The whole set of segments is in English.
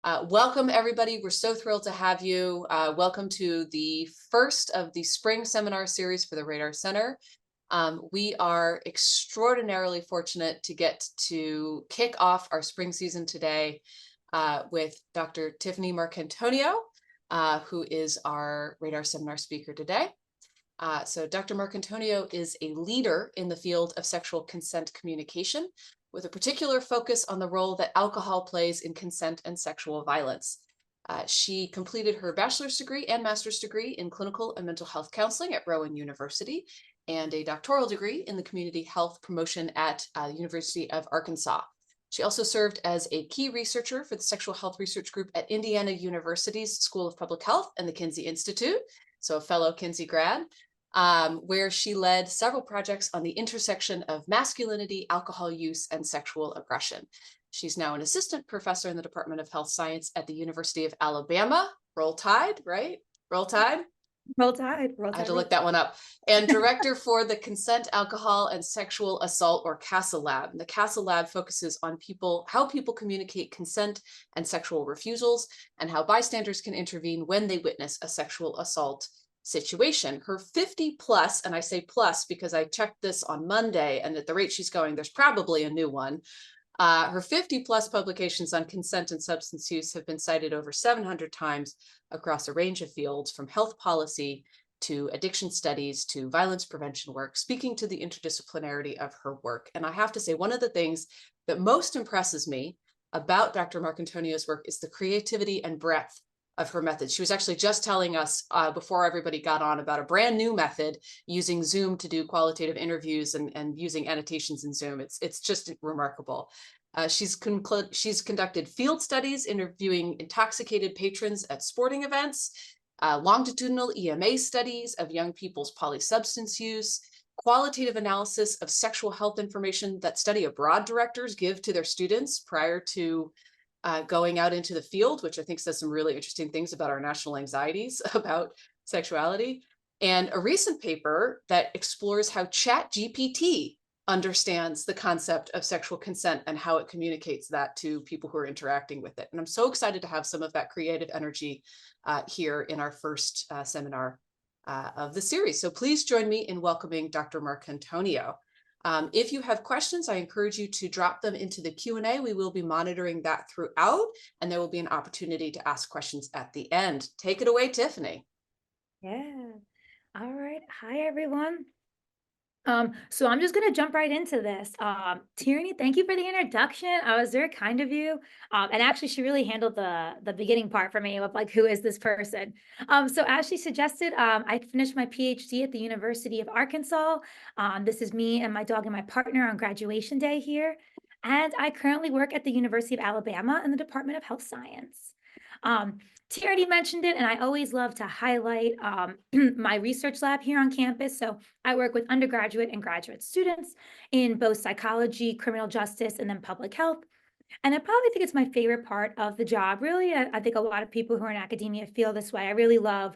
Welcome, everybody. We're so thrilled to have you. Welcome to the first of the spring seminar series for the RDAR Center. We are extraordinarily fortunate to get to kick off our spring season today with Dr. Tiffany Marcantonio, who is our RDAR seminar speaker today. So Dr. Marcantonio is a leader in the field of sexual consent communication, with a particular focus on the role that alcohol plays in consent and sexual violence. She completed her bachelor's degree and master's degree in clinical and mental health counseling at Rowan University, and a doctoral degree in the community health promotion at University of Arkansas. She also served as a key researcher for the sexual health research group at Indiana University's School of Public Health and the Kinsey Institute, so a fellow Kinsey grad. Where she led several projects on the intersection of masculinity, alcohol use, and sexual aggression. She's now an assistant professor in the Department of Health Science at the University of Alabama. Roll Tide, right? Roll Tide? Roll Tide. I had to look that one up. And director for the Consent, Alcohol, and Sexual Assault, or CASA Lab. And the CASA Lab focuses on how people communicate consent and sexual refusals, and how bystanders can intervene when they witness a sexual assault situation. Her 50 plus, and I say plus because I checked this on Monday, and at the rate she's going, there's probably a new one. Her 50 plus publications on consent and substance use have been cited over 700 times across a range of fields, from health policy to addiction studies to violence prevention work, speaking to the interdisciplinarity of her work. And I have to say, one of the things that most impresses me about Dr. Marcantonio's work is the creativity and breadth of her method. She was actually just telling us before everybody got on about a brand new method using Zoom to do qualitative interviews and using annotations in Zoom. It's just remarkable. She's conducted field studies interviewing intoxicated patrons at sporting events, longitudinal EMA studies of young people's polysubstance use, qualitative analysis of sexual health information that study abroad directors give to their students prior to going out into the field, which I think says some really interesting things about our national anxieties about sexuality, and a recent paper that explores how ChatGPT understands the concept of sexual consent and how it communicates that to people who are interacting with it. And I'm so excited to have some of that creative energy here in our first seminar of the series. So please join me in welcoming Dr. Marcantonio. If you have questions, I encourage you to drop them into the Q&A. We will be monitoring that throughout, and there will be an opportunity to ask questions at the end. Take it away, Tiffany. Yeah. All right. Hi, everyone. So I'm just going to jump right into this. Tierney, thank you for the introduction. I was very kind of you. And actually, she really handled the beginning part for me of like, who is this person? So as she suggested, I finished my PhD at the University of Arkansas. This is me and my dog and my partner on graduation day here. And I currently work at the University of Alabama in the Department of Health Science. T already mentioned it, and I always love to highlight my research lab here on campus. So I work with undergraduate and graduate students in both psychology, criminal justice, and then public health. And I probably think it's my favorite part of the job. Really, I think a lot of people who are in academia feel this way. I really love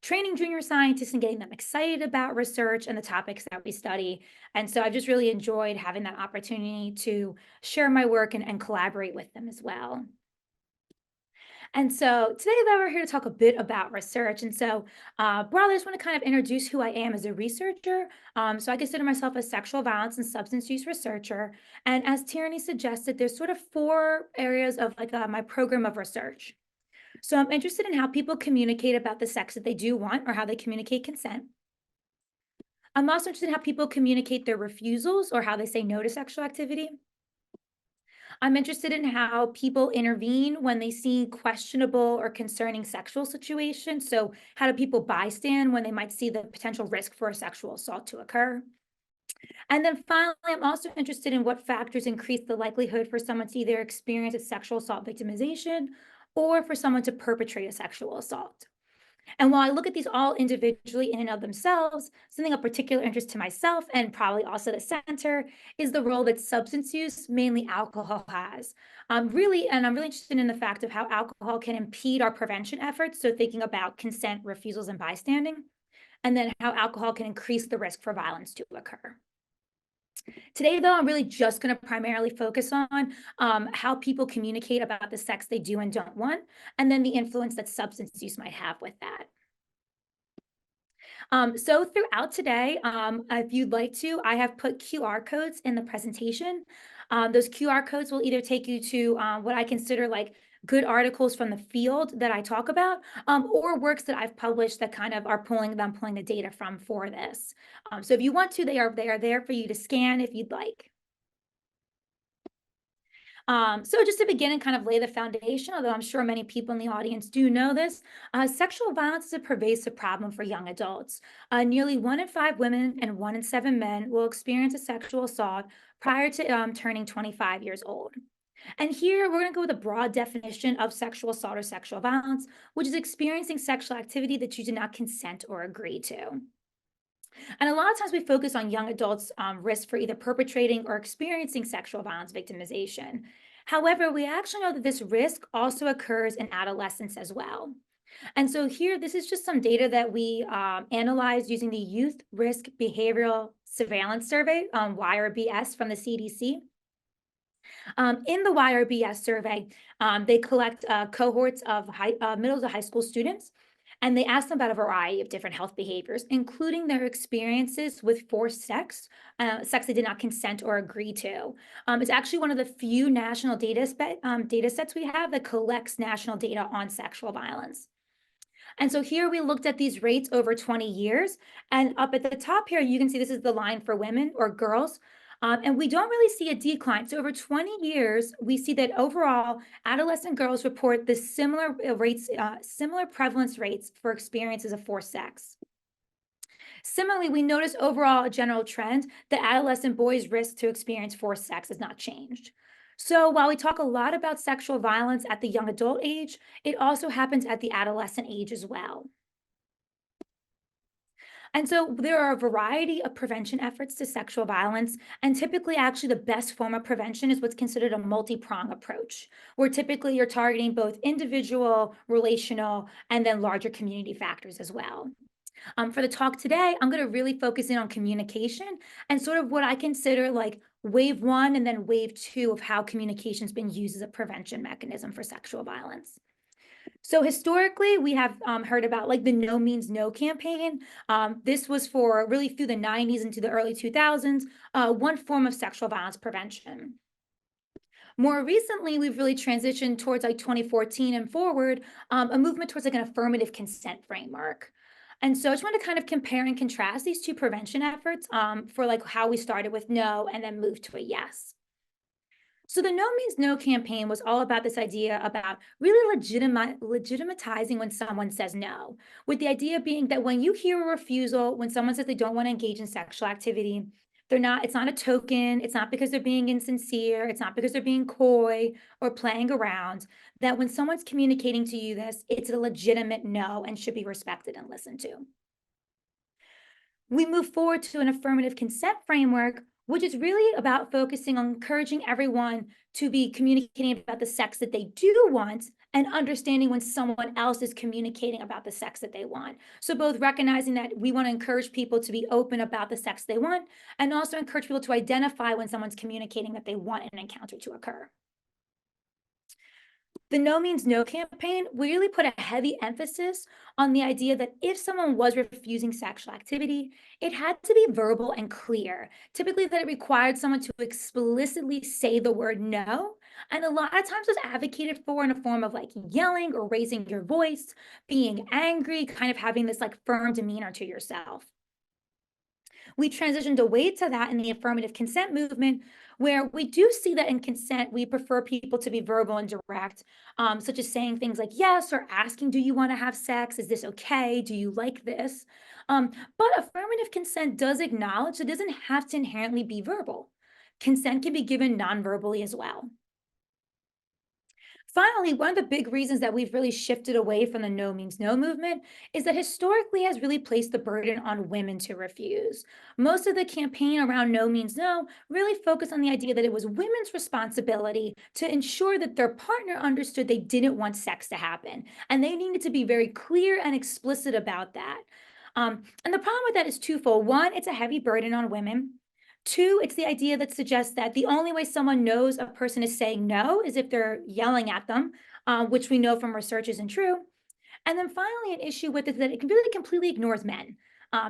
training junior scientists and getting them excited about research and the topics that we study. And so I've just really enjoyed having that opportunity to share my work and collaborate with them as well. And so today we're here to talk a bit about research. And so broadly, I just want to kind of introduce who I am as a researcher. So I consider myself a sexual violence and substance use researcher. And as Tierney suggested, there's sort of 4 areas of like my program of research. So I'm interested in how people communicate about the sex that they do want or how they communicate consent. I'm also interested in how people communicate their refusals or how they say no to sexual activity. I'm interested in how people intervene when they see questionable or concerning sexual situations. So, how do people bystand when they might see the potential risk for a sexual assault to occur? And then finally, I'm also interested in what factors increase the likelihood for someone to either experience a sexual assault victimization or for someone to perpetrate a sexual assault. And while I look at these all individually in and of themselves, something of particular interest to myself and probably also the center is the role that substance use, mainly alcohol, has. I'm really interested in the fact of how alcohol can impede our prevention efforts. So thinking about consent, refusals, and bystanding, and then how alcohol can increase the risk for violence to occur. Today, though, I'm really just going to primarily focus on how people communicate about the sex they do and don't want, and then the influence that substance use might have with that. So throughout today, if you'd like to, I have put QR codes in the presentation. Those QR codes will either take you to what I consider like good articles from the field that I talk about, or works that I've published that kind of are pulling the data from for this. So if you want to, they are there for you to scan if you'd like. So just to begin and kind of lay the foundation, although I'm sure many people in the audience do know this, sexual violence is a pervasive problem for young adults. Nearly 1 in 5 women and 1 in 7 men will experience a sexual assault prior to turning 25 years old. And here we're going to go with a broad definition of sexual assault or sexual violence, which is experiencing sexual activity that you did not consent or agree to. And a lot of times we focus on young adults' risk for either perpetrating or experiencing sexual violence victimization. However, we actually know that this risk also occurs in adolescents as well. And so here, this is just some data that we analyzed using the Youth Risk Behavioral Surveillance Survey, YRBS from the CDC. In the YRBS survey, they collect cohorts of middle to high school students, and they ask them about a variety of different health behaviors, including their experiences with forced sex, sex they did not consent or agree to. It's actually one of the few national data sets we have that collects national data on sexual violence. And so here we looked at these rates over 20 years. And up at the top here, you can see this is the line for women or girls. And we don't really see a decline. So over 20 years, we see that overall, adolescent girls report the similar rates, similar prevalence rates for experiences of forced sex. Similarly, we notice overall a general trend that adolescent boys' risk to experience forced sex has not changed. So while we talk a lot about sexual violence at the young adult age, it also happens at the adolescent age as well. And so there are a variety of prevention efforts to sexual violence. And typically, actually, the best form of prevention is what's considered a multi-prong approach, where typically you're targeting both individual, relational, and then larger community factors as well. For the talk today, I'm going to really focus in on communication and sort of what I consider like wave one and then wave two of how communication's been used as a prevention mechanism for sexual violence. So historically, we have heard about like the No Means No campaign. This was for really through the 90s into the early 2000s, one form of sexual violence prevention. More recently, we've really transitioned towards like 2014 and forward, a movement towards like an affirmative consent framework. And so I just want to kind of compare and contrast these two prevention efforts for like how we started with no and then moved to a yes. So the No Means No campaign was all about this idea about really legitimatizing when someone says no, with the idea being that when you hear a refusal, when someone says they don't want to engage in sexual activity, it's not a token, it's not because they're being insincere, it's not because they're being coy or playing around, that when someone's communicating to you this, it's a legitimate no and should be respected and listened to. We move forward to an affirmative consent framework, which is really about focusing on encouraging everyone to be communicating about the sex that they do want and understanding when someone else is communicating about the sex that they want. So, both recognizing that we want to encourage people to be open about the sex they want and also encourage people to identify when someone's communicating that they want an encounter to occur. The No Means No campaign really put a heavy emphasis on the idea that if someone was refusing sexual activity, it had to be verbal and clear. Typically, that it required someone to explicitly say the word no. And a lot of times was advocated for in a form of like yelling or raising your voice, being angry, kind of having this like firm demeanor to yourself. We transitioned away to that in the affirmative consent movement, where we do see that in consent, we prefer people to be verbal and direct, such as saying things like yes or asking, do you want to have sex? Is this okay? Do you like this? But affirmative consent does acknowledge it doesn't have to inherently be verbal. Consent can be given non-verbally as well. Finally, one of the big reasons that we've really shifted away from the No Means No movement is that historically has really placed the burden on women to refuse. Most of the campaign around No Means No really focused on the idea that it was women's responsibility to ensure that their partner understood they didn't want sex to happen. And they needed to be very clear and explicit about that. And the problem with that is twofold. One, it's a heavy burden on women. Two, it's the idea that suggests that the only way someone knows a person is saying no is if they're yelling at them, which we know from research isn't true. And then finally, an issue with it is that it really completely ignores men.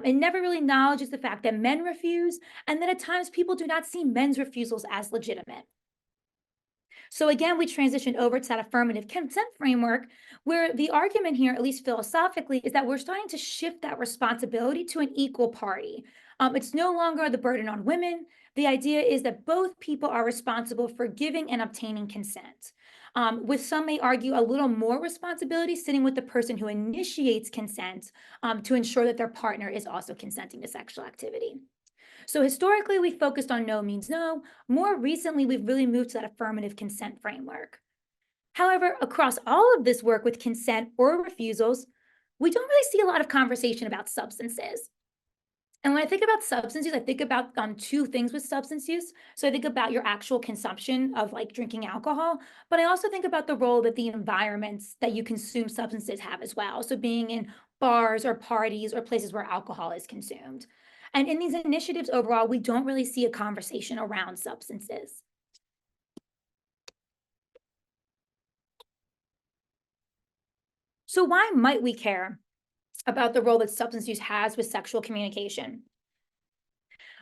It never really acknowledges the fact that men refuse, and that at times people do not see men's refusals as legitimate. So again, we transitioned over to that affirmative consent framework, where the argument here, at least philosophically, is that we're starting to shift that responsibility to an equal party. It's no longer the burden on women. The idea is that both people are responsible for giving and obtaining consent. With some may argue a little more responsibility sitting with the person who initiates consent to ensure that their partner is also consenting to sexual activity. So historically, we focused on no means no. More recently, we've really moved to that affirmative consent framework. However, across all of this work with consent or refusals, we don't really see a lot of conversation about substances. And when I think about substance use, I think about two things with substance use. So I think about your actual consumption of like drinking alcohol, but I also think about the role that the environments that you consume substances have as well. So being in bars or parties or places where alcohol is consumed. And in these initiatives overall, we don't really see a conversation around substances. So why might we care about the role that substance use has with sexual communication?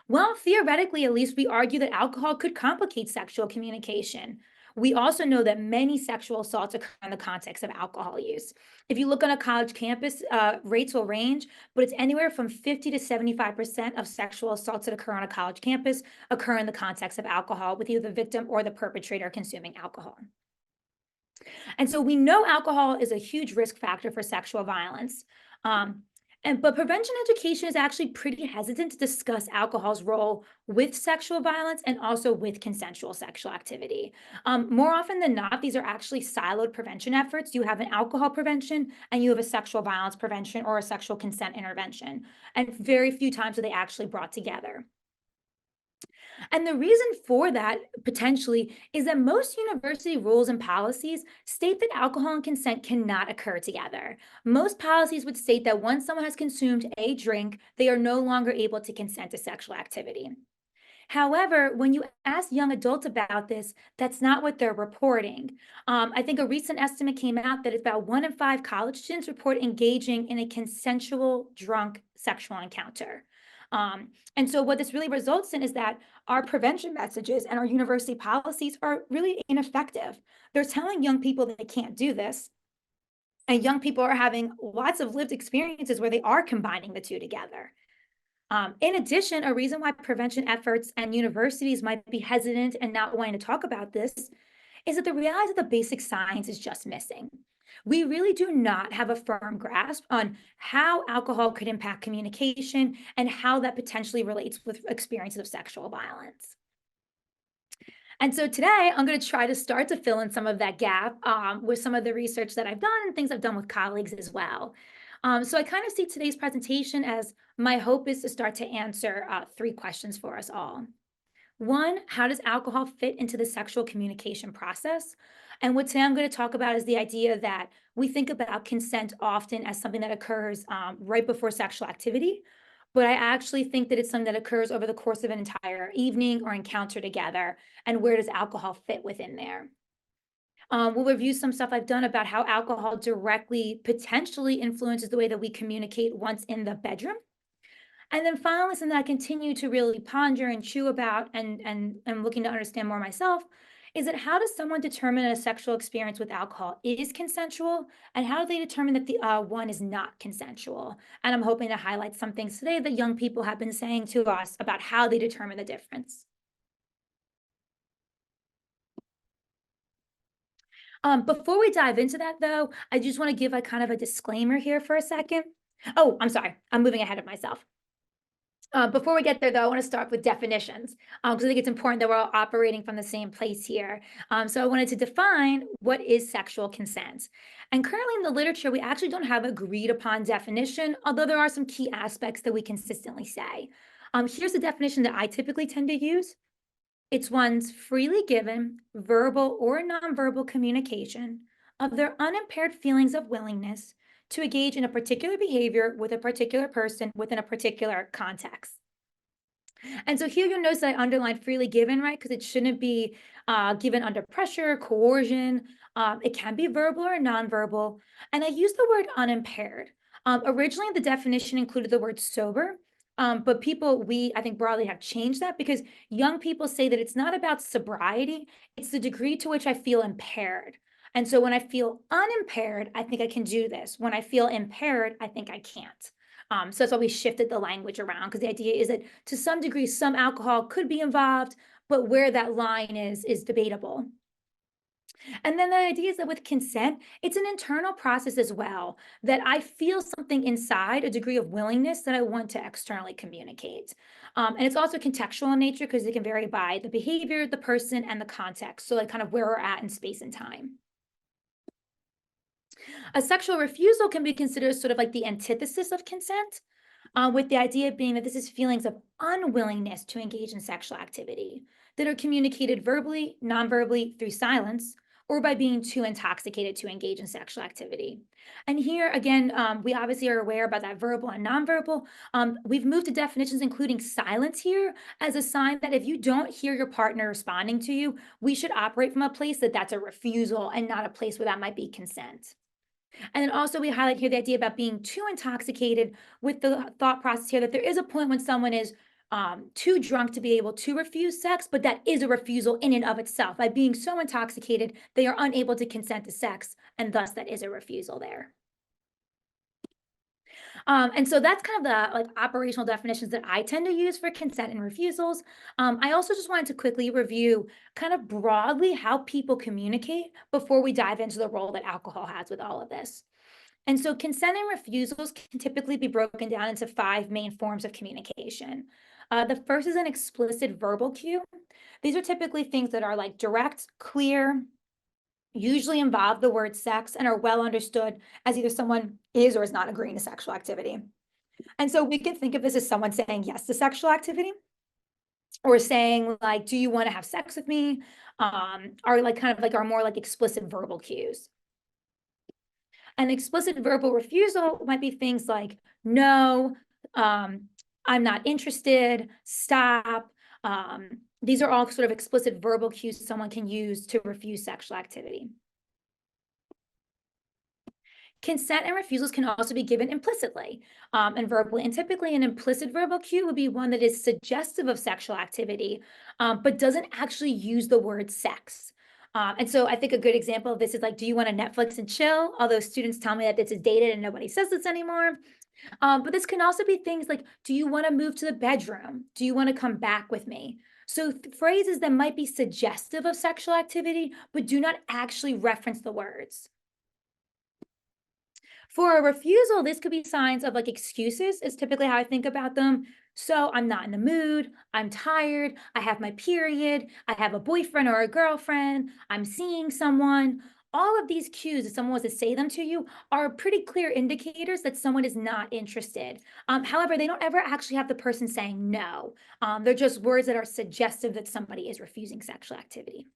Well, theoretically, at least, we argue that alcohol could complicate sexual communication. We also know that many sexual assaults occur in the context of alcohol use. If you look on a college campus, rates will range, but it's anywhere from 50 to 75% of sexual assaults that occur on a college campus occur in the context of alcohol, with either the victim or the perpetrator consuming alcohol. And so we know alcohol is a huge risk factor for sexual violence. Um, but prevention education is actually pretty hesitant to discuss alcohol's role with sexual violence and also with consensual sexual activity. More often than not, these are actually siloed prevention efforts. You have an alcohol prevention and you have a sexual violence prevention or a sexual consent intervention. And very few times are they actually brought together. And the reason for that potentially is that most university rules and policies state that alcohol and consent cannot occur together. Most policies would state that once someone has consumed a drink, they are no longer able to consent to sexual activity. However, when you ask young adults about this, that's not what they're reporting. I think a recent estimate came out that about 1 in 5 college students report engaging in a consensual drunk sexual encounter. And so, what this really results in is that our prevention messages and our university policies are really ineffective. They're telling young people that they can't do this. And young people are having lots of lived experiences where they are combining the two together. In addition, a reason why prevention efforts and universities might be hesitant and not wanting to talk about this is that the reality of the basic science is just missing. We really do not have a firm grasp on how alcohol could impact communication and how that potentially relates with experiences of sexual violence. And so today, I'm going to try to start to fill in some of that gap with some of the research that I've done and things I've done with colleagues as well. So I kind of see today's presentation as my hope is to start to answer 3 questions for us all. One, how does alcohol fit into the sexual communication process? And what today I'm going to talk about is the idea that we think about consent often as something that occurs right before sexual activity, but I actually think that it's something that occurs over the course of an entire evening or encounter together. And where does alcohol fit within there? We'll review some stuff I've done about how alcohol directly potentially influences the way that we communicate once in the bedroom. And then finally, something that I continue to really ponder and chew about and I'm looking to understand more myself is that how does someone determine a sexual experience with alcohol is consensual and how do they determine that the one is not consensual? And I'm hoping to highlight some things today that young people have been saying to us about how they determine the difference. Before we dive into that, though, I just want to give a kind of a disclaimer here for a second. Oh, I'm sorry. I'm moving ahead of myself. Before we get there, though, I want to start with definitions because I think it's important that we're all operating from the same place here. So I wanted to define what is sexual consent. And currently in the literature, we actually don't have agreed upon definition, although there are some key aspects that we consistently say. Here's the definition that I typically tend to use. It's one's freely given, verbal or nonverbal communication of their unimpaired feelings of willingness to engage in a particular behavior with a particular person within a particular context. And so here you'll notice that I underlined freely given, right? Because it shouldn't be given under pressure, coercion. It can be verbal or nonverbal. And I use the word unimpaired. Originally, the definition included the word sober. But I think broadly have changed that because young people say that it's not about sobriety, it's the degree to which I feel impaired. And so when I feel unimpaired, I think I can do this. When I feel impaired, I think I can't. So that's why we shifted the language around because the idea is that to some degree, some alcohol could be involved, but where that line is debatable. And then the idea is that with consent, it's an internal process as well, that I feel something inside, a degree of willingness that I want to externally communicate. And it's also contextual in nature because it can vary by the behavior, the person, and the context. So, like, kind of where we're at in space and time. A sexual refusal can be considered sort of like the antithesis of consent, with the idea being that this is feelings of unwillingness to engage in sexual activity that are communicated verbally, non-verbally, through silence, or by being too intoxicated to engage in sexual activity. And here again, we obviously are aware about that verbal and nonverbal. We've moved to definitions including silence here as a sign that if you don't hear your partner responding to you, we should operate from a place that that's a refusal and not a place where that might be consent. And then also we highlight here the idea about being too intoxicated with the thought process here that there is a point when someone is too drunk to be able to refuse sex, but that is a refusal in and of itself. By being so intoxicated, they are unable to consent to sex, and thus that is a refusal there. And so that's kind of the like operational definitions that I tend to use for consent and refusals. I also just wanted to quickly review kind of broadly how people communicate before we dive into the role that alcohol has with all of this. And so consent and refusals can typically be broken down into five main forms of communication. The first is an explicit verbal cue. These are typically things that are like direct, clear, usually involve the word sex, and are well understood as either someone is or is not agreeing to sexual activity. And so we can think of this as someone saying yes to sexual activity or saying like, do you want to have sex with me? Are like kind of like our more like explicit verbal cues. An explicit verbal refusal might be things like, no, I'm not interested, stop. These are all sort of explicit verbal cues someone can use to refuse sexual activity. Consent and refusals can also be given implicitly and verbally. And typically, an implicit verbal cue would be one that is suggestive of sexual activity, but doesn't actually use the word sex. And so I think a good example of this is like, do you want to Netflix and chill? Although students tell me that this is dated and nobody says this anymore. But this can also be things like, do you want to move to the bedroom? Do you want to come back with me? So phrases that might be suggestive of sexual activity, but do not actually reference the words. For a refusal, this could be signs of like excuses, is typically how I think about them. So I'm not in the mood, I'm tired, I have my period, I have a boyfriend or a girlfriend, I'm seeing someone. All of these cues, if someone was to say them to you, are pretty clear indicators that someone is not interested. However, they don't ever actually have the person saying no. They're just words that are suggestive that somebody is refusing sexual activity.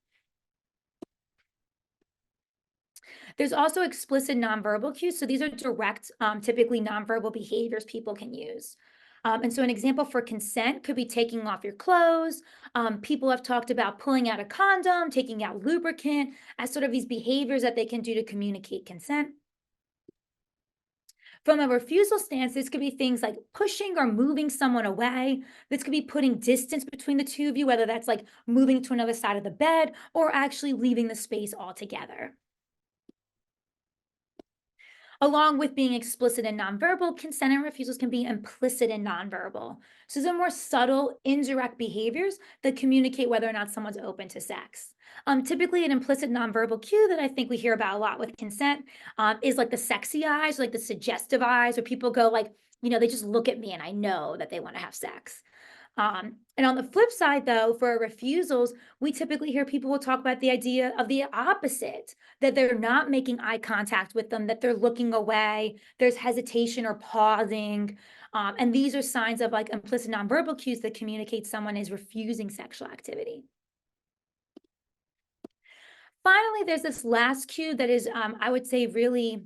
There's also explicit nonverbal cues. So these are direct, typically nonverbal behaviors people can use. And so an example for consent could be taking off your clothes. People have talked about pulling out a condom, taking out lubricant as sort of these behaviors that they can do to communicate consent. From a refusal stance, this could be things like pushing or moving someone away. This could be putting distance between the two of you, whether that's like moving to another side of the bed or actually leaving the space altogether. Along with being explicit and nonverbal, consent and refusals can be implicit and nonverbal. So these are more subtle, indirect behaviors that communicate whether or not someone's open to sex. Typically, an implicit nonverbal cue that I think we hear about a lot with consent is like the sexy eyes, like the suggestive eyes, where people go like, they just look at me and I know that they want to have sex. And on the flip side, though, for refusals, we typically hear people will talk about the idea of the opposite, that they're not making eye contact with them, that they're looking away, there's hesitation or pausing. And these are signs of like implicit nonverbal cues that communicate someone is refusing sexual activity. Finally, there's this last cue that is, I would say, really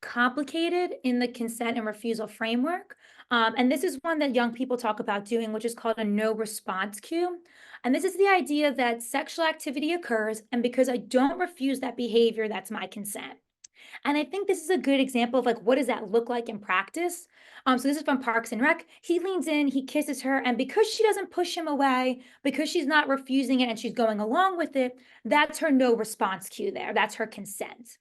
complicated in the consent and refusal framework. And this is one that young people talk about doing, which is called a no response cue. And this is the idea that sexual activity occurs, and because I don't refuse that behavior, that's my consent. And I think this is a good example of like, what does that look like in practice? So this is from Parks and Rec. He leans in, he kisses her, and because she doesn't push him away, because she's not refusing it and she's going along with it, that's her no response cue there. That's her consent.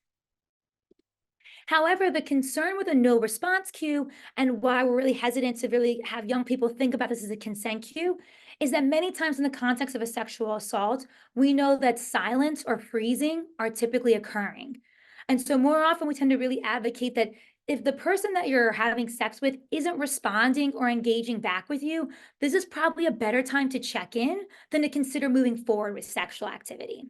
However, the concern with a no response cue and why we're really hesitant to really have young people think about this as a consent cue is that many times in the context of a sexual assault, we know that silence or freezing are typically occurring. And so more often we tend to really advocate that if the person that you're having sex with isn't responding or engaging back with you, this is probably a better time to check in than to consider moving forward with sexual activity.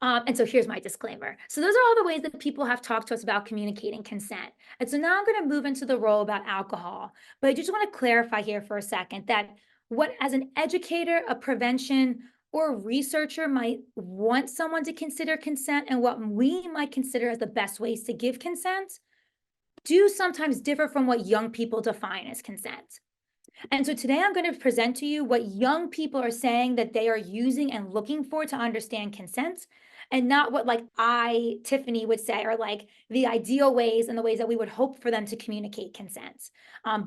And so here's my disclaimer. So those are all the ways that people have talked to us about communicating consent. And so now I'm going to move into the role about alcohol. But I just want to clarify here for a second that what, as an educator, a prevention, or a researcher might want someone to consider consent and what we might consider as the best ways to give consent do sometimes differ from what young people define as consent. And so today I'm going to present to you what young people are saying that they are using and looking for to understand consent, and not what like Tiffany would say, are like the ideal ways and the ways that we would hope for them to communicate consent.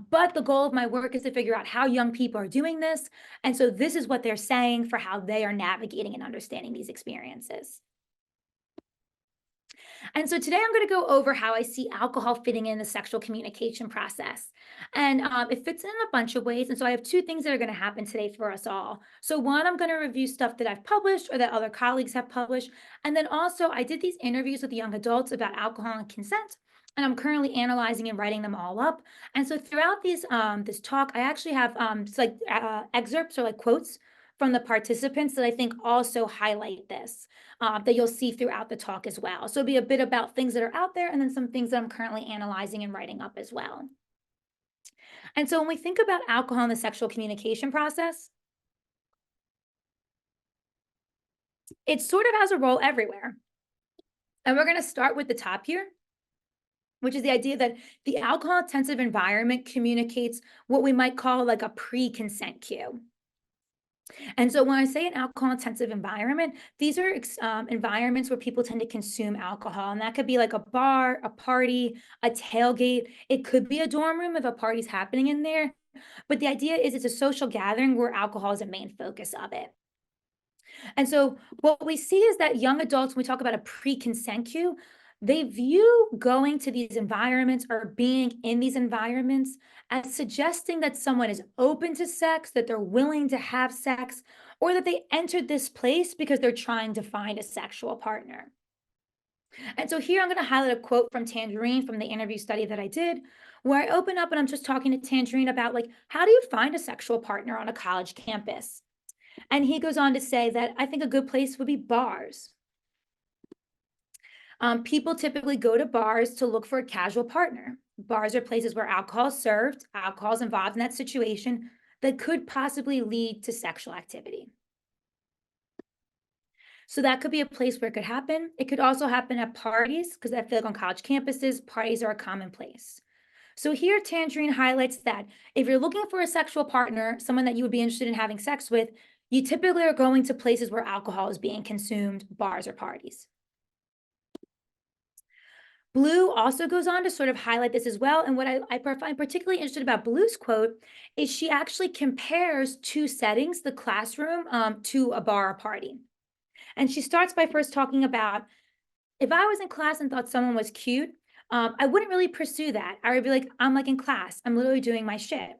But the goal of my work is to figure out how young people are doing this. And so this is what they're saying for how they are navigating and understanding these experiences. And so today I'm going to go over how I see alcohol fitting in the sexual communication process. And it fits in a bunch of ways. And so I have two things that are going to happen today for us all. So one, I'm going to review stuff that I've published or that other colleagues have published. And then also I did these interviews with young adults about alcohol and consent. And I'm currently analyzing and writing them all up. And so throughout these this talk, I actually have excerpts or like quotes from the participants that I think also highlight this that you'll see throughout the talk as well. So it'll be a bit about things that are out there and then some things that I'm currently analyzing and writing up as well. And so when we think about alcohol in the sexual communication process, it sort of has a role everywhere. And we're going to start with the top here, which is the idea that the alcohol intensive environment communicates what we might call like a pre-consent cue. And so when I say an alcohol intensive environment, these are environments where people tend to consume alcohol. And that could be like a bar, a party, a tailgate. It could be a dorm room if a party's happening in there. But the idea is it's a social gathering where alcohol is a main focus of it. And so what we see is that young adults, when we talk about a pre-consent cue, they view going to these environments or being in these environments as suggesting that someone is open to sex, that they're willing to have sex, or that they entered this place because they're trying to find a sexual partner. And so here I'm going to highlight a quote from Tangerine from the interview study that I did, where I open up and I'm just talking to Tangerine about like, how do you find a sexual partner on a college campus? And he goes on to say that I think a good place would be bars. People typically go to bars to look for a casual partner. Bars are places where alcohol is served, alcohol is involved in that situation that could possibly lead to sexual activity. So that could be a place where it could happen. It could also happen at parties, because I feel like on college campuses, parties are a commonplace. So here, Tangerine highlights that if you're looking for a sexual partner, someone that you would be interested in having sex with, you typically are going to places where alcohol is being consumed, bars or parties. Blue also goes on to sort of highlight this as well. And what I find particularly interested about Blue's quote is she actually compares two settings, the classroom to a bar or party. And she starts by first talking about, if I was in class and thought someone was cute, I wouldn't really pursue that. I would be like, I'm like in class, I'm literally doing my shit.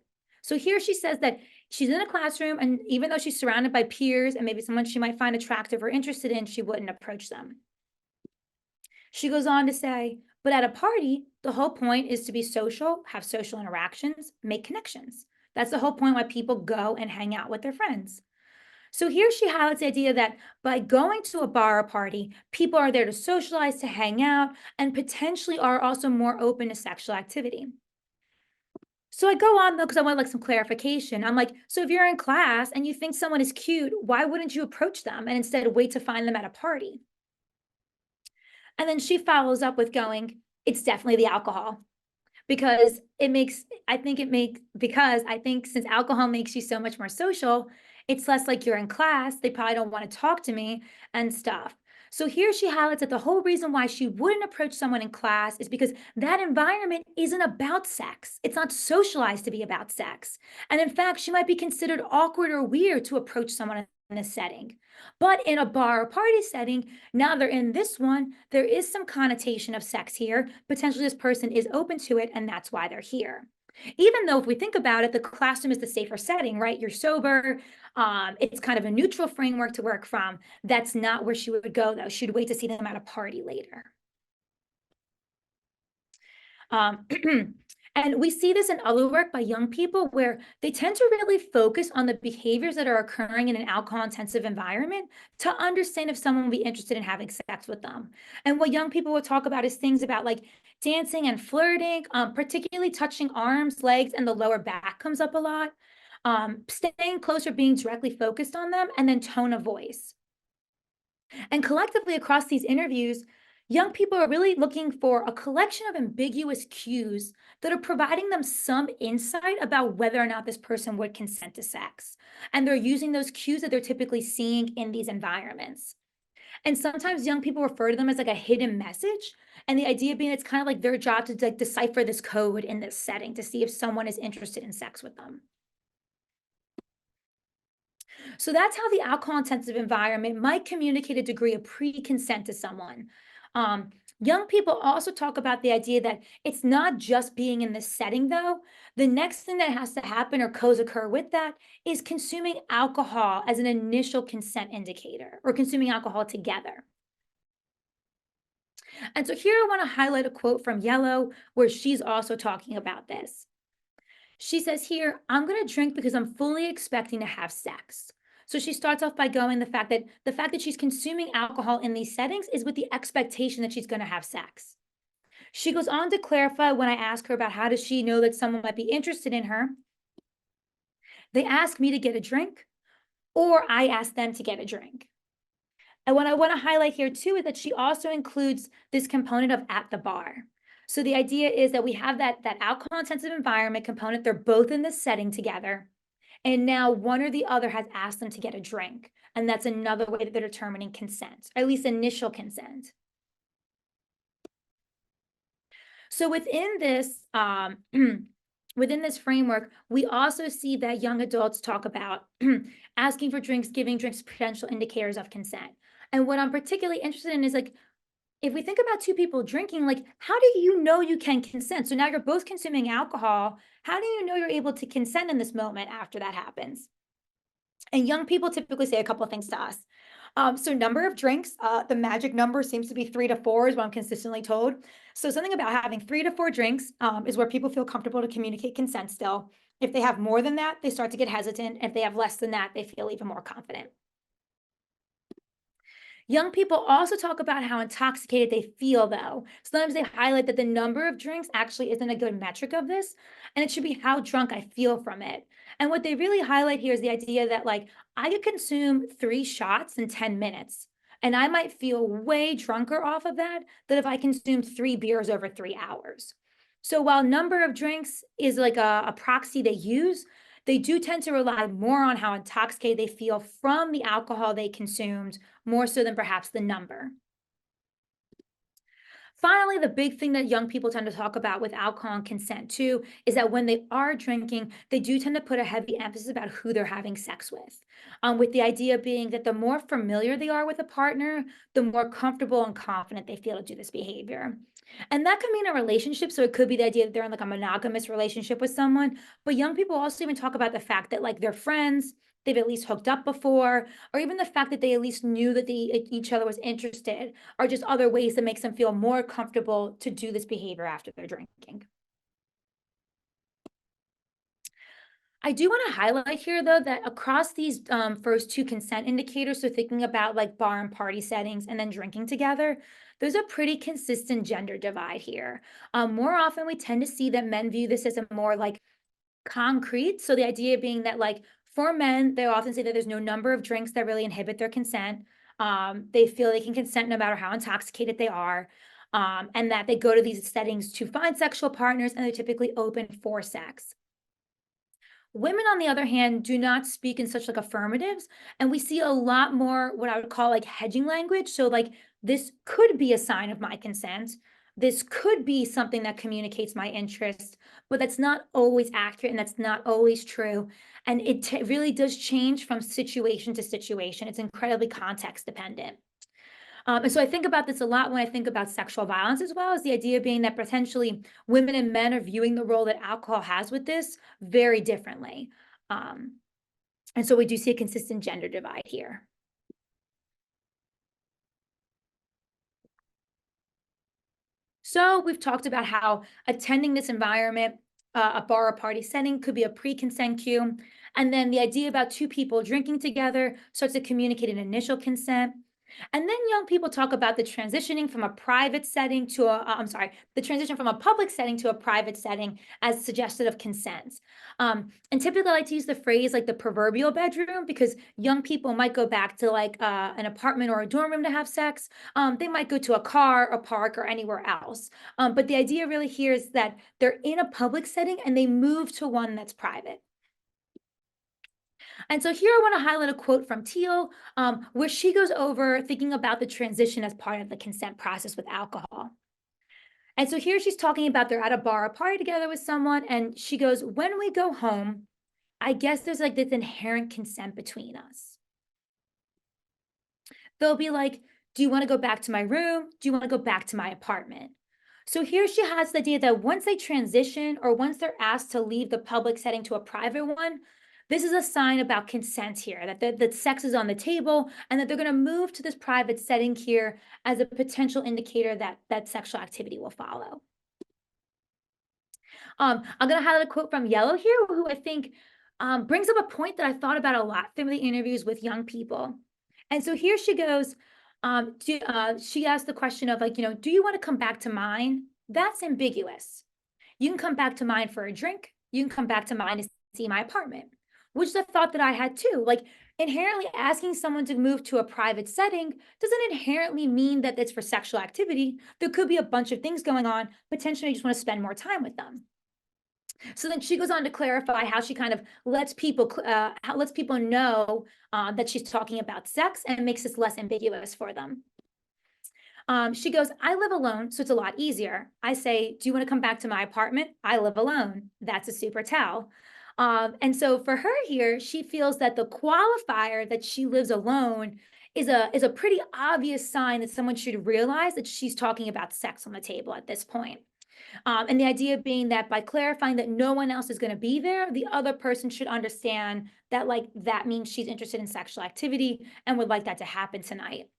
So here she says that she's in a classroom, and even though she's surrounded by peers and maybe someone she might find attractive or interested in, she wouldn't approach them. She goes on to say, but at a party, the whole point is to be social, have social interactions, make connections. That's the whole point why people go and hang out with their friends. So here she highlights the idea that by going to a bar or party, people are there to socialize, to hang out, and potentially are also more open to sexual activity. So I go on though, because I want like some clarification. I'm like, so if you're in class and you think someone is cute, why wouldn't you approach them and instead wait to find them at a party? And then she follows up with going, it's definitely the alcohol. Because it makes I think it make because I think since alcohol makes you so much more social, it's less like you're in class, they probably don't wanna talk to me and stuff. So here she highlights that the whole reason why she wouldn't approach someone in class is because that environment isn't about sex. It's not socialized to be about sex. And in fact, she might be considered awkward or weird to approach someone in this setting. But in a bar or party setting, now they're in this one, there is some connotation of sex here. Potentially, this person is open to it, and that's why they're here. Even though, if we think about it, the classroom is the safer setting, right? You're sober. It's kind of a neutral framework to work from. That's not where she would go, though. She'd wait to see them at a party later. Um, and we see this in other work by young people where they tend to really focus on the behaviors that are occurring in an alcohol intensive environment to understand if someone will be interested in having sex with them. And what young people will talk about is things about like dancing and flirting, particularly touching arms, legs, and the lower back comes up a lot. Staying closer, being directly focused on them, and then tone of voice. And collectively across these interviews, young people are really looking for a collection of ambiguous cues that are providing them some insight about whether or not this person would consent to sex. And they're using those cues that they're typically seeing in these environments. And sometimes young people refer to them as like a hidden message. And the idea being it's kind of like their job to like decipher this code in this setting to see if someone is interested in sex with them. So that's how the alcohol intensive environment might communicate a degree of pre-consent to someone. Um, Young people also talk about the idea that it's not just being in this setting, though. The next thing that has to happen or co-occur with that is consuming alcohol as an initial consent indicator or consuming alcohol together. And so here I want to highlight a quote from Yellow where she's also talking about this. She says here, I'm going to drink because I'm fully expecting to have sex. So she starts off by going the fact that she's consuming alcohol in these settings is with the expectation that she's going to have sex. She goes on to clarify when I ask her about how does she know that someone might be interested in her. They ask me to get a drink or I ask them to get a drink. And what I want to highlight here too is that she also includes this component of at the bar. So the idea is that we have that alcohol intensive environment component. They're both in this setting together. And now one or the other has asked them to get a drink. And that's another way that they're determining consent, or at least initial consent. So within this, within this framework, we also see that young adults talk about asking for drinks, giving drinks, potential indicators of consent. And what I'm particularly interested in is like, if we think about two people drinking, like, how do you know you can consent? So now you're both consuming alcohol. How do you know you're able to consent in this moment after that happens? And young people typically say a couple of things to us. So number of drinks, the magic number seems to be 3 to 4 is what I'm consistently told. So something about having 3 to 4 drinks is where people feel comfortable to communicate consent still. If they have more than that, they start to get hesitant. If they have less than that, they feel even more confident. Young people also talk about how intoxicated they feel, though. Sometimes they highlight that the number of drinks actually isn't a good metric of this, and it should be how drunk I feel from it. And what they really highlight here is the idea that, like, I could consume 3 shots in 10 minutes, and I might feel way drunker off of that than if I consumed 3 beers over 3 hours. So while number of drinks is like a proxy they use, they do tend to rely more on how intoxicated they feel from the alcohol they consumed more so than perhaps the number. Finally, the big thing that young people tend to talk about with alcohol and consent too is that when they are drinking, they do tend to put a heavy emphasis about who they're having sex with the idea being that the more familiar they are with a partner, the more comfortable and confident they feel to do this behavior. And that could mean a relationship. So it could be the idea that they're in like a monogamous relationship with someone. But young people also even talk about the fact that like they're friends, they've at least hooked up before, or even the fact that they at least knew that each other was interested are just other ways that makes them feel more comfortable to do this behavior after they're drinking. I do want to highlight here, though, that across these first two consent indicators, so thinking about like bar and party settings and then drinking together, there's a pretty consistent gender divide here. More often, we tend to see that men view this as a more like concrete. So the idea being that like for men, they often say that there's no number of drinks that really inhibit their consent. They feel they can consent no matter how intoxicated they are, and that they go to these settings to find sexual partners, and they're typically open for sex. Women, on the other hand, do not speak in such like affirmatives, and we see a lot more what I would call like hedging language. So, like, this could be a sign of my consent. This could be something that communicates my interest, but that's not always accurate and that's not always true. And it really does change from situation to situation. It's incredibly context dependent. And so I think about this a lot when I think about sexual violence as well, as the idea being that potentially women and men are viewing the role that alcohol has with this very differently. Um, and so we do see a consistent gender divide here. So we've talked about how attending this environment, a bar or party setting, could be a pre-consent cue. And then the idea about two people drinking together starts to communicate an initial consent. And then young people talk about the transitioning from a private setting to I'm sorry, the transition from a public setting to a private setting as suggested of consent. And typically I like to use the phrase like the proverbial bedroom because young people might go back to like an apartment or a dorm room to have sex. They might go to a car, a park, or anywhere else. But the idea really here is that they're in a public setting and they move to one that's private. And so here I want to highlight a quote from Teal, where she goes over thinking about the transition as part of the consent process with alcohol. And so here she's talking about they're at a bar, a party together with someone, and she goes, when we go home, I guess there's like this inherent consent between us. They'll be like, do you want to go back to my room? Do you want to go back to my apartment? So here she has the idea that once they transition or once they're asked to leave the public setting to a private one, this is a sign about consent here, that sex is on the table and that they're going to move to this private setting here as a potential indicator that sexual activity will follow. I'm going to highlight a quote from Yellow here, who I think brings up a point that I thought about a lot from the interviews with young people. And so here she goes. She asked the question of like, do you want to come back to mine? That's ambiguous. You can come back to mine for a drink. You can come back to mine to see my apartment, which is a thought that I had too. Like inherently asking someone to move to a private setting doesn't inherently mean that it's for sexual activity. There could be a bunch of things going on. Potentially, you just want to spend more time with them. So then she goes on to clarify how she kind of lets people know that she's talking about sex and makes this less ambiguous for them. She goes, I live alone, so it's a lot easier. I say, do you want to come back to my apartment? I live alone. That's a super tell. And so for her here, she feels that the qualifier that she lives alone is a pretty obvious sign that someone should realize that she's talking about sex on the table at this point. And the idea being that by clarifying that no one else is going to be there, the other person should understand that like that means she's interested in sexual activity and would like that to happen tonight.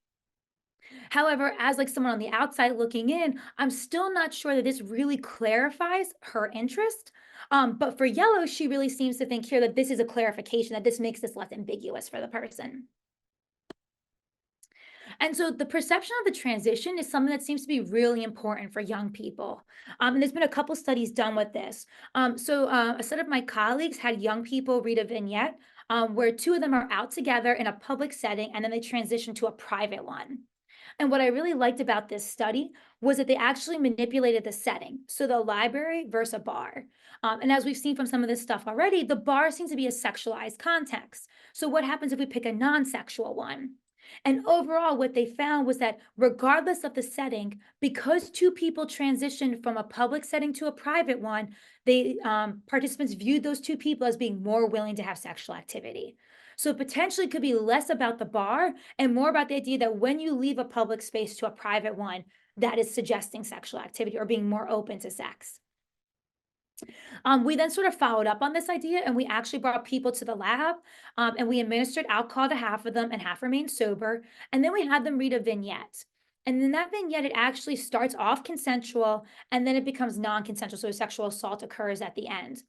However, as like someone on the outside looking in, I'm still not sure that this really clarifies her interest. But for Yellow, she really seems to think here that this is a clarification, that this makes this less ambiguous for the person. And so the perception of the transition is something that seems to be really important for young people. And there's been a couple studies done with this. A set of my colleagues had young people read a vignette where two of them are out together in a public setting and then they transition to a private one. And what I really liked about this study was that they actually manipulated the setting. So the library versus a bar. And as we've seen from some of this stuff already, the bar seems to be a sexualized context. So what happens if we pick a non-sexual one? And overall, what they found was that regardless of the setting, because two people transitioned from a public setting to a private one, they participants viewed those two people as being more willing to have sexual activity. So it potentially could be less about the bar and more about the idea that when you leave a public space to a private one, that is suggesting sexual activity or being more open to sex. We then sort of followed up on this idea and we actually brought people to the lab and we administered alcohol to half of them and half remained sober. And then we had them read a vignette. And in that vignette, it actually starts off consensual and then it becomes non-consensual. So a sexual assault occurs at the end.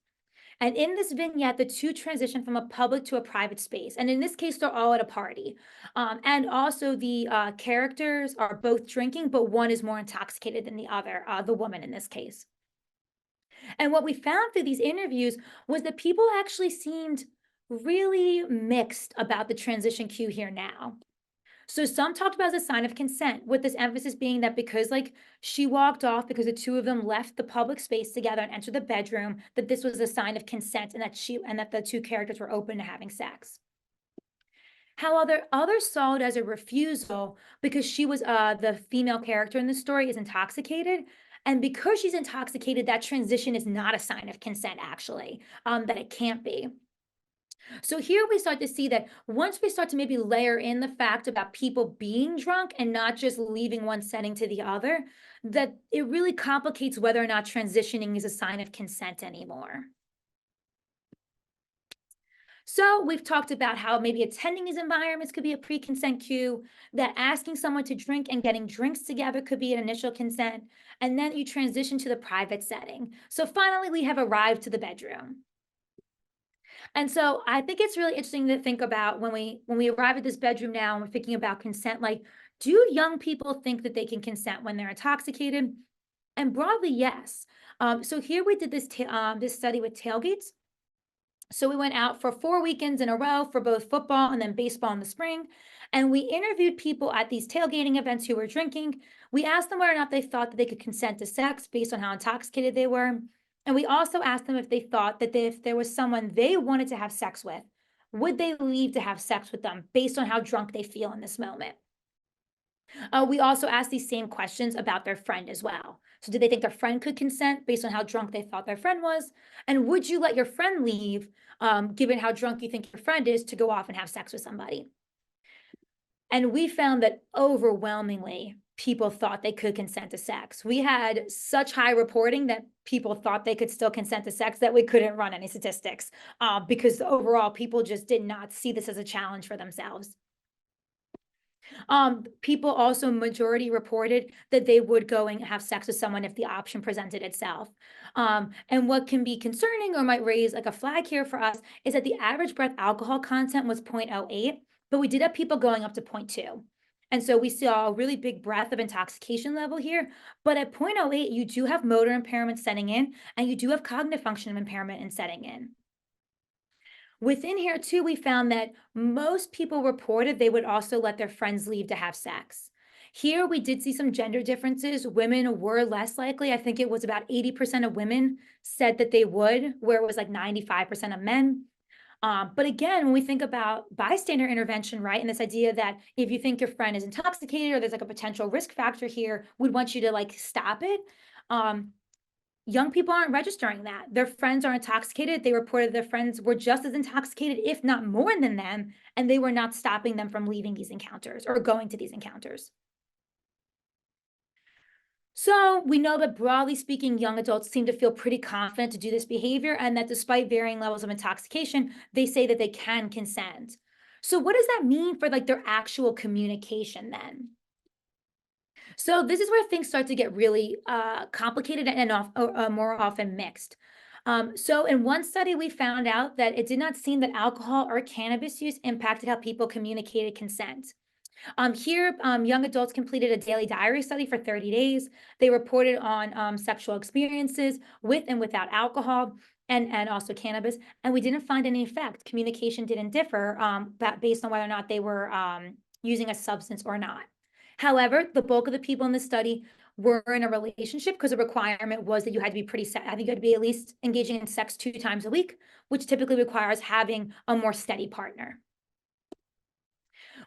And in this vignette, the two transition from a public to a private space. And in this case, they're all at a party. And also the characters are both drinking, but one is more intoxicated than the other, the woman in this case. And what we found through these interviews was that people actually seemed really mixed about the transition cue here now. So some talked about as a sign of consent, with this emphasis being that because like she walked off because the two of them left the public space together and entered the bedroom, that this was a sign of consent and that the two characters were open to having sex. However, others saw it as a refusal because she was the female character in the story is intoxicated. And because she's intoxicated, that transition is not a sign of consent, actually, that it can't be. So here we start to see that once we start to maybe layer in the fact about people being drunk and not just leaving one setting to the other, that it really complicates whether or not transitioning is a sign of consent anymore. So we've talked about how maybe attending these environments could be a pre-consent cue, that asking someone to drink and getting drinks together could be an initial consent, and then you transition to the private setting. So finally, we have arrived to the bedroom. And so I think it's really interesting to think about when we arrive at this bedroom now and we're thinking about consent, like, do young people think that they can consent when they're intoxicated? And broadly, yes. So here we did this study with tailgates. So we went out for 4 weekends in a row for both football and then baseball in the spring. And we interviewed people at these tailgating events who were drinking. We asked them whether or not they thought that they could consent to sex based on how intoxicated they were. And we also asked them if they thought that if there was someone they wanted to have sex with, would they leave to have sex with them based on how drunk they feel in this moment? We also asked these same questions about their friend as well. So, did they think their friend could consent based on how drunk they thought their friend was? And would you let your friend leave, given how drunk you think your friend is, to go off and have sex with somebody? And we found that overwhelmingly, people thought they could consent to sex. We had such high reporting that people thought they could still consent to sex that we couldn't run any statistics because overall, people just did not see this as a challenge for themselves. People also majority reported that they would go and have sex with someone if the option presented itself. And what can be concerning or might raise like a flag here for us is that the average breath alcohol content was 0.08, but we did have people going up to 0.2. And so we saw a really big breadth of intoxication level here. But at 0.08, you do have motor impairment setting in, and you do have cognitive function impairment in setting in. Within here too, we found that most people reported they would also let their friends leave to have sex. Here, we did see some gender differences. Women were less likely. I think it was about 80% of women said that they would, where it was like 95% of men. But again, when we think about bystander intervention, right, and this idea that if you think your friend is intoxicated or there's like a potential risk factor here, we'd want you to like stop it. Um, Young people aren't registering that. Their friends are intoxicated. They reported their friends were just as intoxicated, if not more than them, and they were not stopping them from leaving these encounters or going to these encounters. So we know that broadly speaking, young adults seem to feel pretty confident to do this behavior, and that despite varying levels of intoxication, they say that they can consent. So what does that mean for like their actual communication then? So this is where things start to get really complicated and more often mixed. So in one study, we found out that it did not seem that alcohol or cannabis use impacted how people communicated consent. Here, young adults completed a daily diary study for 30 days. They reported on sexual experiences with and without alcohol and also cannabis, and we didn't find any effect. Communication didn't differ based on whether or not they were using a substance or not. However, the bulk of the people in the study were in a relationship because the requirement was that you had to be I think you had to be at least engaging in sex 2 times a week, which typically requires having a more steady partner.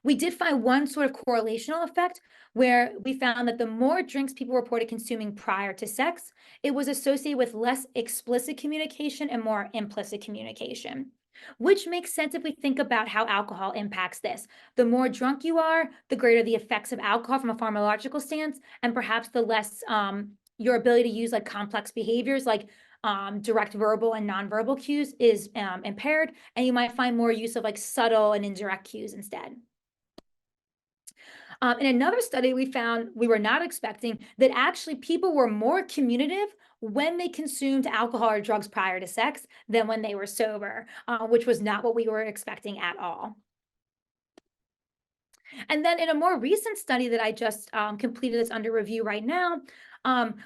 We did find one sort of correlational effect where we found that the more drinks people reported consuming prior to sex, it was associated with less explicit communication and more implicit communication, which makes sense if we think about how alcohol impacts this. The more drunk you are, the greater the effects of alcohol from a pharmacological stance, and perhaps the less your ability to use like complex behaviors like direct verbal and nonverbal cues is impaired, and you might find more use of like subtle and indirect cues instead. In another study, we found we were not expecting that actually people were more communicative when they consumed alcohol or drugs prior to sex than when they were sober, which was not what we were expecting at all. And then in a more recent study that I just completed that's under review right now,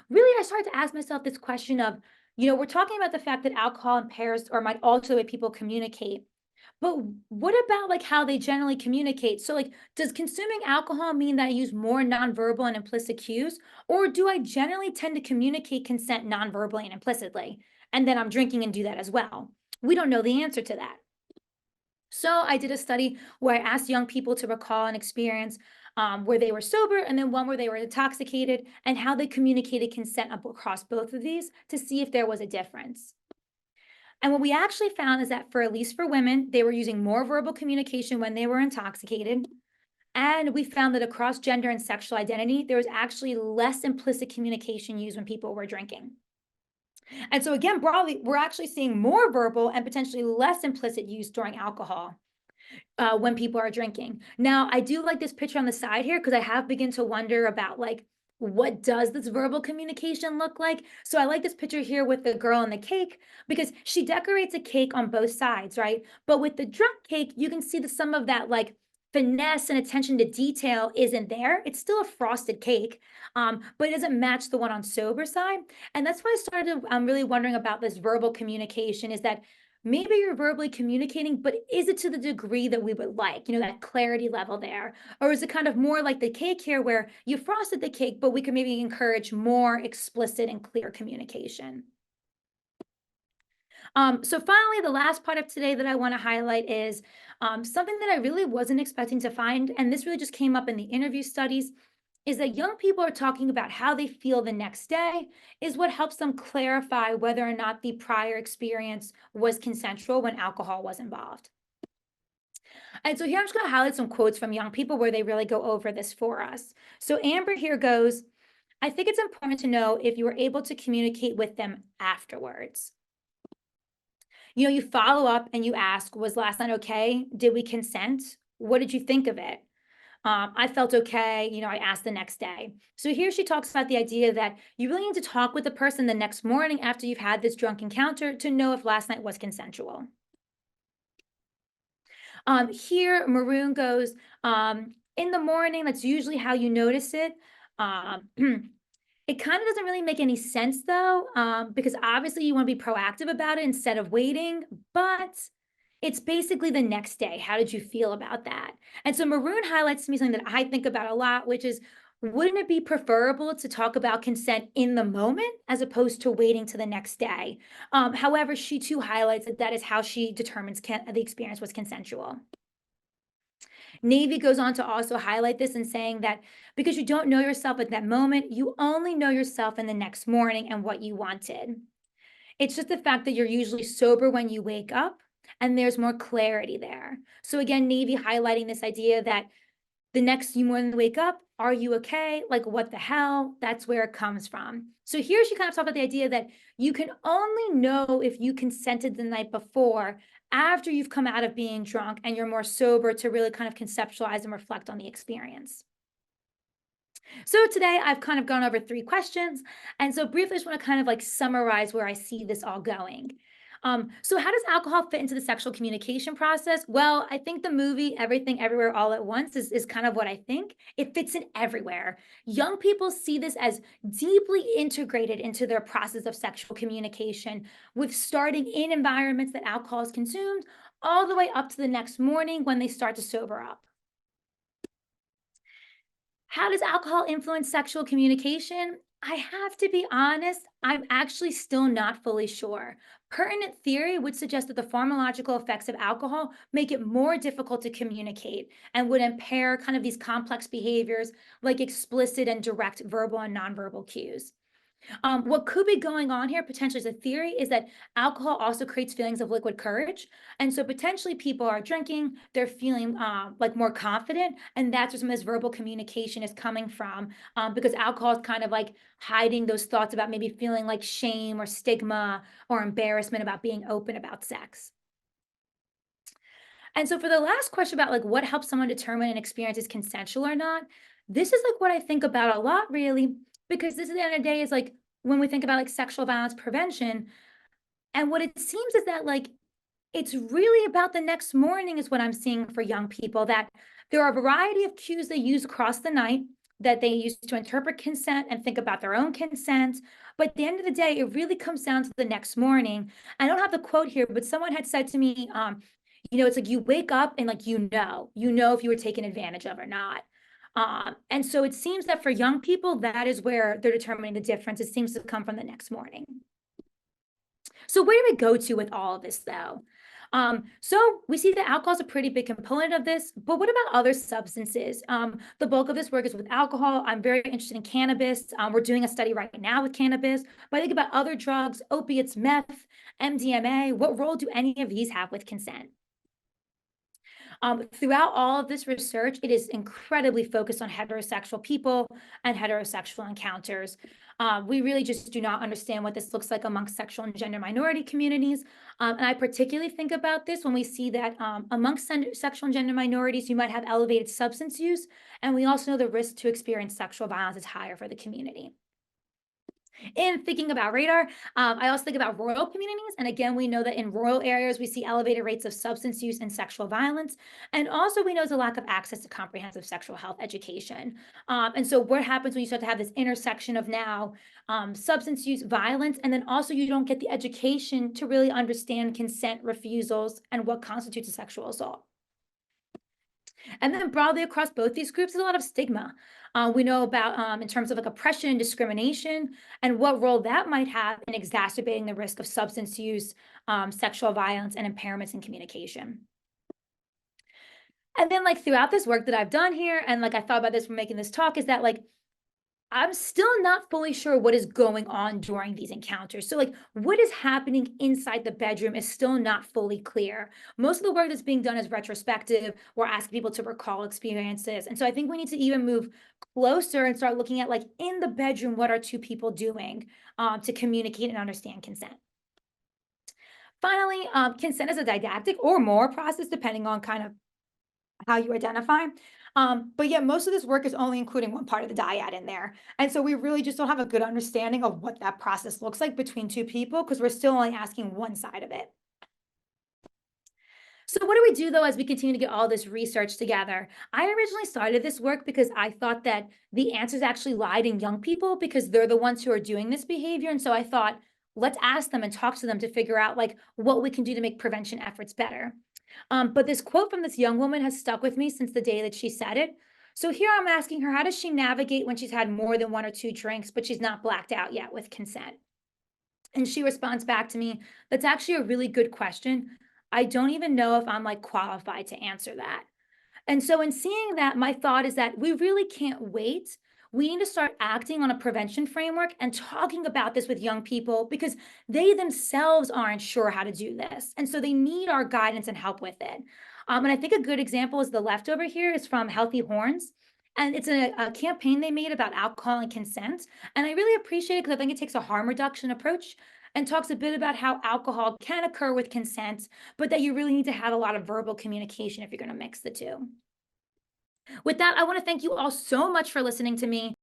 really I started to ask myself this question of, we're talking about the fact that alcohol impairs or might alter the way people communicate. But what about like how they generally communicate? So like, does consuming alcohol mean that I use more nonverbal and implicit cues, or do I generally tend to communicate consent nonverbally and implicitly? And then I'm drinking and do that as well. We don't know the answer to that. So I did a study where I asked young people to recall an experience where they were sober and then one where they were intoxicated and how they communicated consent across both of these to see if there was a difference. And what we actually found is that for at least for women, they were using more verbal communication when they were intoxicated. And we found that across gender and sexual identity, there was actually less implicit communication used when people were drinking. And so, again, broadly, we're actually seeing more verbal and potentially less implicit use during alcohol when people are drinking. Now, I do like this picture on the side here because I have begun to wonder about like, what does this verbal communication look like? So I like this picture here with the girl and the cake because she decorates a cake on both sides, right? But with the drunk cake, you can see the some of that like finesse and attention to detail isn't there. It's still a frosted cake, but it doesn't match the one on sober side. And that's why I started really wondering about this verbal communication is that maybe you're verbally communicating, but is it to the degree that we would like, that clarity level there? Or is it kind of more like the cake here where you frosted the cake, but we could maybe encourage more explicit and clear communication? So finally, the last part of today that I want to highlight is something that I really wasn't expecting to find, and this really just came up in the interview studies, is that young people are talking about how they feel the next day is what helps them clarify whether or not the prior experience was consensual when alcohol was involved. And so here I'm just going to highlight some quotes from young people where they really go over this for us. So Amber here goes, I think it's important to know if you were able to communicate with them afterwards. You follow up and you ask, was last night okay? Did we consent? What did you think of it? I felt okay. I asked the next day. So here she talks about the idea that you really need to talk with the person the next morning after you've had this drunk encounter to know if last night was consensual. Here, Maroon goes, in the morning, that's usually how you notice it. Um, it kind of doesn't really make any sense though, because obviously you want to be proactive about it instead of waiting, but it's basically the next day. How did you feel about that? And so Maroon highlights to me something that I think about a lot, which is wouldn't it be preferable to talk about consent in the moment as opposed to waiting to the next day? However, she too highlights that that is how she determines the experience was consensual. Navy goes on to also highlight this and saying that because you don't know yourself at that moment, you only know yourself in the next morning and what you wanted. It's just the fact that you're usually sober when you wake up and there's more clarity there. So again, Navy highlighting this idea that the next morning you wake up, are you okay? Like, what the hell? That's where it comes from. So here she kind of talks about the idea that you can only know if you consented the night before after you've come out of being drunk and you're more sober to really kind of conceptualize and reflect on the experience. So today I've kind of gone over 3 questions. And so briefly, I just want to kind of like summarize where I see this all going. So how does alcohol fit into the sexual communication process? Well, I think the movie Everything Everywhere All at Once is kind of what I think. It fits in everywhere. Young people see this as deeply integrated into their process of sexual communication, with starting in environments that alcohol is consumed all the way up to the next morning when they start to sober up. How does alcohol influence sexual communication? I have to be honest, I'm actually still not fully sure. Pertinent theory would suggest that the pharmacological effects of alcohol make it more difficult to communicate and would impair kind of these complex behaviors like explicit and direct verbal and nonverbal cues. What could be going on here, potentially as a theory, is that alcohol also creates feelings of liquid courage. And so potentially people are drinking, they're feeling like more confident. And that's where some of this verbal communication is coming from because alcohol is kind of like hiding those thoughts about maybe feeling like shame or stigma or embarrassment about being open about sex. And so for the last question about like what helps someone determine an experience is consensual or not, this is like what I think about a lot really, because this at the end of the day is like when we think about like sexual violence prevention, and what it seems is that like it's really about the next morning is what I'm seeing for young people, that there are a variety of cues they use across the night that they use to interpret consent and think about their own consent. But at the end of the day, it really comes down to the next morning. I don't have the quote here, but someone had said to me, it's like you wake up and like, you know if you were taken advantage of or not. And so it seems that for young people, that is where they're determining the difference. It seems to come from the next morning. So where do we go to with all of this though? So we see that alcohol is a pretty big component of this, but what about other substances? The bulk of this work is with alcohol. I'm very interested in cannabis. We're doing a study right now with cannabis, but I think about other drugs, opiates, meth, MDMA. What role do any of these have with consent? Throughout all of this research, it is incredibly focused on heterosexual people and heterosexual encounters. We really just do not understand what this looks like amongst sexual and gender minority communities. And I particularly think about this when we see that amongst sexual and gender minorities, you might have elevated substance use. And we also know the risk to experience sexual violence is higher for the community. In thinking about radar, I also think about rural communities. And again, we know that in rural areas, we see elevated rates of substance use and sexual violence. And also, we know there's a lack of access to comprehensive sexual health education. And so, what happens when you start to have this intersection of now substance use, violence, and then also you don't get the education to really understand consent, refusals, and what constitutes a sexual assault? And then broadly across both these groups, there's a lot of stigma. We know about in terms of like oppression and discrimination and what role that might have in exacerbating the risk of substance use, sexual violence, and impairments in communication. And then like throughout this work that I've done here, and like I thought about this when making this talk, is that like I'm still not fully sure what is going on during these encounters. So, like, what is happening inside the bedroom is still not fully clear. Most of the work that's being done is retrospective. We're asking people to recall experiences. And so I think we need to even move closer and start looking at, like, in the bedroom, what are two people doing to communicate and understand consent? Finally, consent is a didactic or more process, depending on kind of how you identify. But yet most of this work is only including one part of the dyad in there. And so we really just don't have a good understanding of what that process looks like between two people because we're still only asking one side of it. So what do we do though as we continue to get all this research together? I originally started this work because I thought that the answers actually lied in young people because they're the ones who are doing this behavior. And so I thought, let's ask them and talk to them to figure out like what we can do to make prevention efforts better. But this quote from this young woman has stuck with me since the day that she said it. So here I'm asking her, how does she navigate when she's had more than one or two drinks, but she's not blacked out yet with consent? And she responds back to me, that's actually a really good question. I don't even know if I'm like qualified to answer that. And so, in seeing that, my thought is that we really can't wait. We need to start acting on a prevention framework and talking about this with young people because they themselves aren't sure how to do this. And so, they need our guidance and help with it. And I think a good example is the leftover here is from Healthy Horns. And it's a campaign they made about alcohol and consent. And I really appreciate it because I think it takes a harm reduction approach and talks a bit about how alcohol can occur with consent, but that you really need to have a lot of verbal communication if you're going to mix the two. With that, I want to thank you all so much for listening to me.